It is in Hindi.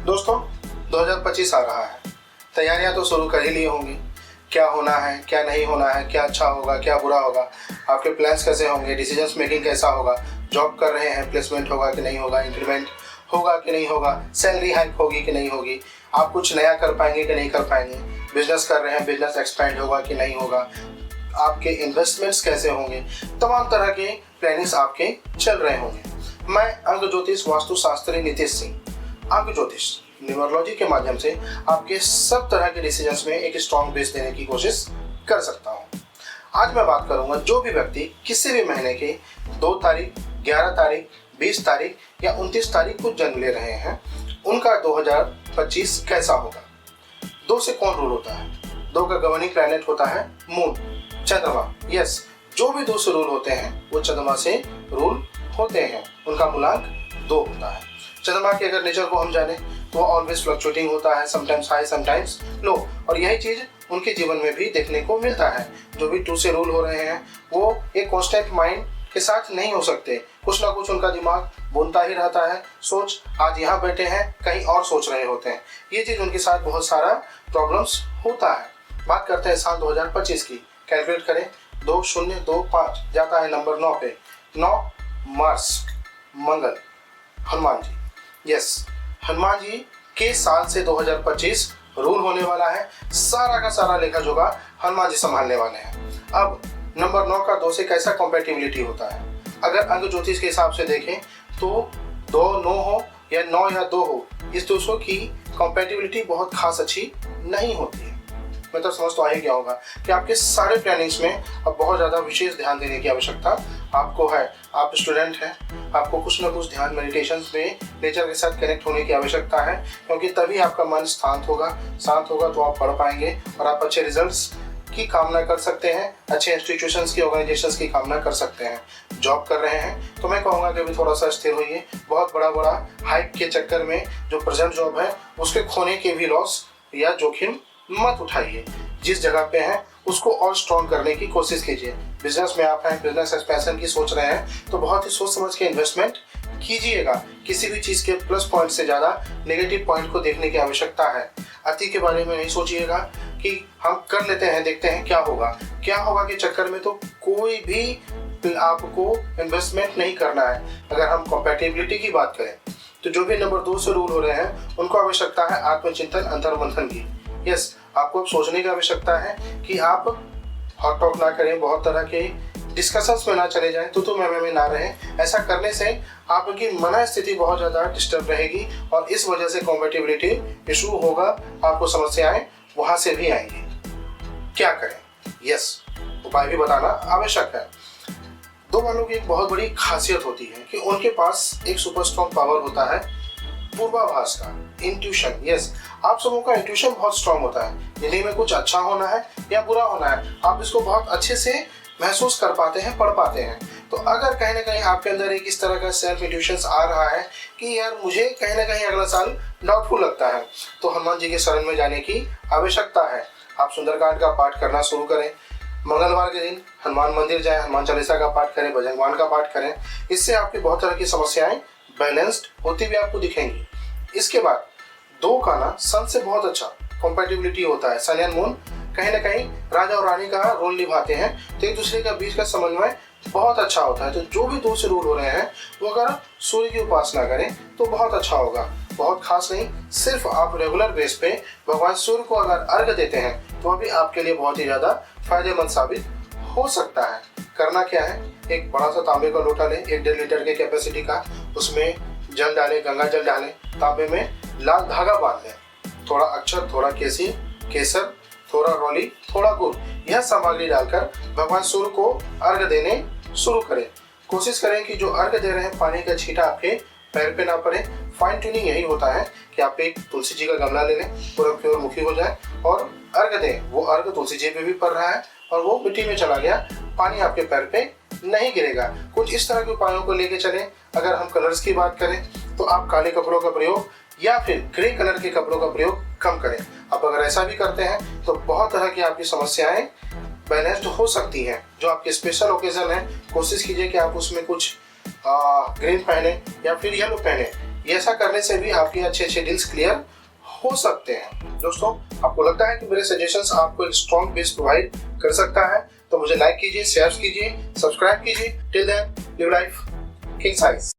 दोस्तों 2025 आ रहा है। तैयारियां तो शुरू कर ही ली होंगी। क्या होना है, क्या नहीं होना है, क्या अच्छा होगा, क्या बुरा होगा, आपके प्लान्स कैसे होंगे, डिसीजंस मेकिंग कैसा होगा, जॉब कर रहे हैं प्लेसमेंट होगा कि नहीं होगा, इंक्रीमेंट होगा कि नहीं होगा, सैलरी हाइक होगी कि नहीं होगी, आप कुछ नया कर पाएंगे कि नहीं कर पाएंगे, बिजनेस कर रहे हैं बिजनेस एक्सपेंड होगा कि नहीं होगा, आपके इन्वेस्टमेंट्स कैसे होंगे, तमाम तरह के प्लानिंग्स आपके चल रहे होंगे। मैं अंक ज्योतिष वास्तुशास्त्री नीतीश सिंह, अंक ज्योतिष न्यूमरोलॉजी के माध्यम से आपके सब तरह के डिसीजंस में एक स्ट्रॉन्ग बेस देने की कोशिश कर सकता हूं। आज मैं बात करूंगा जो भी व्यक्ति किसी भी महीने के 2 तारीख, 11 तारीख, 20 तारीख या 29 तारीख को जन्म ले रहे हैं, उनका 2025 कैसा होगा। 2 से कौन रूल होता है? 2 का गवर्निंग प्लैनेट होता है मून, चंद्रमा। यस, जो भी 2 से रूल होते हैं वो चंद्रमा से रूल होते हैं। उनका मूलांक 2 होता है। चंद्रमा के अगर नेचर को हम जाने तो वो ऑलवेज फ्लक्चुएटिंग होता है, समटाइम्स हाई समटाइम्स लो, और यही चीज उनके जीवन में भी देखने को मिलता है। जो भी 2 से रूल हो रहे हैं वो एक कांस्टेंट माइंड के साथ नहीं हो सकते। कुछ ना कुछ उनका दिमाग बुनता ही रहता है। सोच आज यहाँ बैठे हैं, कहीं और सोच रहे होते हैं। ये चीज उनके साथ बहुत सारा प्रॉब्लम्स होता है। बात करते हैं साल 2025 की। कैलकुलेट करें, 2025 जाता है नंबर 9 पे। 9 मार्च, मंगल, हनुमान जी। यस, हनुमान जी के साल से 2025 रूल होने वाला है। सारा का सारा लेखा जोखा हनुमान जी संभालने वाले हैं। अब नंबर 9 का 2 से कैसा कंपैटिबिलिटी होता है? अगर अंक ज्योतिष के हिसाब से देखें तो 2 9 हो या 9 या 2 हो, इस 200 की कंपैटिबिलिटी बहुत खास अच्छी नहीं होती है। मतलब समझ तो आ ही गया होगा कि आपके सारे प्लानिंग्स में अब बहुत ज़्यादा विशेष ध्यान देने की आवश्यकता आपको है। आप स्टूडेंट हैं, आपको कुछ ना कुछ ध्यान मेडिटेशंस में नेचर के साथ कनेक्ट होने की आवश्यकता है, क्योंकि तभी आपका मन शांत होगा तो आप पढ़ पाएंगे और आप अच्छे रिजल्ट्स की कामना कर सकते हैं, अच्छे इंस्टीट्यूशंस की, ऑर्गेनाइजेशंस की कामना कर सकते हैं। जॉब कर रहे हैं तो मैं कहूँगा कि अभी थोड़ा सा स्थिर होइए। बहुत बड़ा हाइप के चक्कर में जो प्रेजेंट जॉब है उसके खोने के भी लॉस या जोखिम मत उठाइए। जिस जगह पे हैं उसको और स्ट्रॉन्ग करने की कोशिश कीजिए। बिजनेस में आप हैं, बिजनेस एक्सपेंशन की सोच रहे हैं तो बहुत ही सोच समझ के इन्वेस्टमेंट कीजिएगा। किसी भी चीज़ के प्लस पॉइंट से ज़्यादा नेगेटिव पॉइंट को देखने की आवश्यकता है। अति के बारे में नहीं सोचिएगा कि हम कर लेते हैं, देखते हैं क्या होगा के चक्कर में तो कोई भी आपको इन्वेस्टमेंट नहीं करना है। अगर हम कंपैटिबिलिटी की बात करें तो जो भी नंबर 2 से रूल हो रहे हैं उनको आवश्यकता है आत्मचिंतन, अंतर्मंथन की। यस, आपको अब सोचने की आवश्यकता है कि आप हॉट टॉक ना करें, बहुत तरह के डिस्कशंस में ना चले जाएं, तो में ना रहें। ऐसा करने से आपकी मन स्थिति बहुत ज़्यादा डिस्टर्ब रहेगी और इस वजह से कॉम्पेटिबिलिटी इशू होगा। आपको समस्याएं वहाँ से भी आएंगी। क्या करें? यस, उपाय भी बताना आवश्यक है। 2 वालों की एक बहुत बड़ी खासियत होती है कि उनके पास एक सुपर स्ट्रॉन्ग पावर होता है पूर्वाभास का, इंट्यूशन। यस, आप सबों का इंट्यूशन बहुत स्ट्रांग होता है। जिंदगी में कुछ अच्छा होना है या बुरा होना है, आप इसको बहुत अच्छे से महसूस कर पाते हैं, पढ़ पाते हैं। तो अगर कहीं ना कहीं आपके अंदर एक इस तरह का सेल्फ इंट्यूशन आ रहा है कि यार मुझे कहीं ना कहीं अगला साल डाउटफुल लगता है, तो हनुमान जी के शरण में जाने की आवश्यकता है। आप सुंदरकांड का पाठ करना शुरू करें। मंगलवार के दिन हनुमान मंदिर जाएं, हनुमान चालीसा का पाठ करें, भगवान का पाठ करें। इससे आपकी बहुत तरह की समस्याएं बैलेंस्ड होती हुई आपको दिखेंगी। इसके बाद 2 का ना सन से बहुत अच्छा कंपैटिबिलिटी होता है। सन एंड मून कहीं ना कहीं राजा और रानी का रोल निभाते हैं, तो एक दूसरे का बीच का समन्वय बहुत अच्छा होता है। तो जो भी 2 से रूल हो रहे हैं वो अगर सूर्य की उपासना करें तो बहुत अच्छा होगा। बहुत खास नहीं, सिर्फ आप रेगुलर बेस पे भगवान सूर्य को अगर अर्घ देते हैं तो अभी आपके लिए बहुत ही ज़्यादा फायदेमंद साबित हो सकता है। करना क्या है, एक बड़ा सा तांबे का लोटा लें, 1.5 लीटर के कैपेसिटी का, उसमें जल डालें, गंगा जल डालें, तांबे में लाल धागा बांध लें, थोड़ा अक्षर, थोड़ा केसर, थोड़ा रौली, थोड़ा गुड़, यह सामग्री डालकर भगवान सूर्य को अर्घ देने शुरू करें। कोशिश करें कि जो अर्घ दे रहे हैं पानी का छींटा आपके पैर पे ना पड़े। फाइन ट्यूनिंग यही होता है कि आप एक तुलसी जी का गमला ले लें, पूरब की ओर मुखी हो जाए और अर्घ दें। वो अर्घ तुलसी जी पे भी पड़ रहा है और वो मिट्टी में चला गया, पानी आपके पैर पे नहीं गिरेगा। कुछ इस तरह के उपायों को लेके चलें। अगर हम कलर्स की बात करें तो आप काले कपड़ों का प्रयोग या फिर ग्रे कलर के कपड़ों का प्रयोग कम करें। आप अगर ऐसा भी करते हैं तो बहुत तरह की आपकी समस्याएं बैलेंस्ड हो सकती हैं। जो आपके स्पेशल ओकेजन है, कोशिश कीजिए कि आप उसमें कुछ ग्रीन पहने या फिर येलो पहने। ये ऐसा करने से भी आपके अच्छे अच्छे डील्स क्लियर हो सकते हैं। दोस्तों, आपको लगता है कि मेरे सजेशंस आपको एक स्ट्रॉन्ग बेस प्रोवाइड कर सकता है तो मुझे लाइक कीजिए, शेयर कीजिए, सब्सक्राइब कीजिए। Till then, live life king size.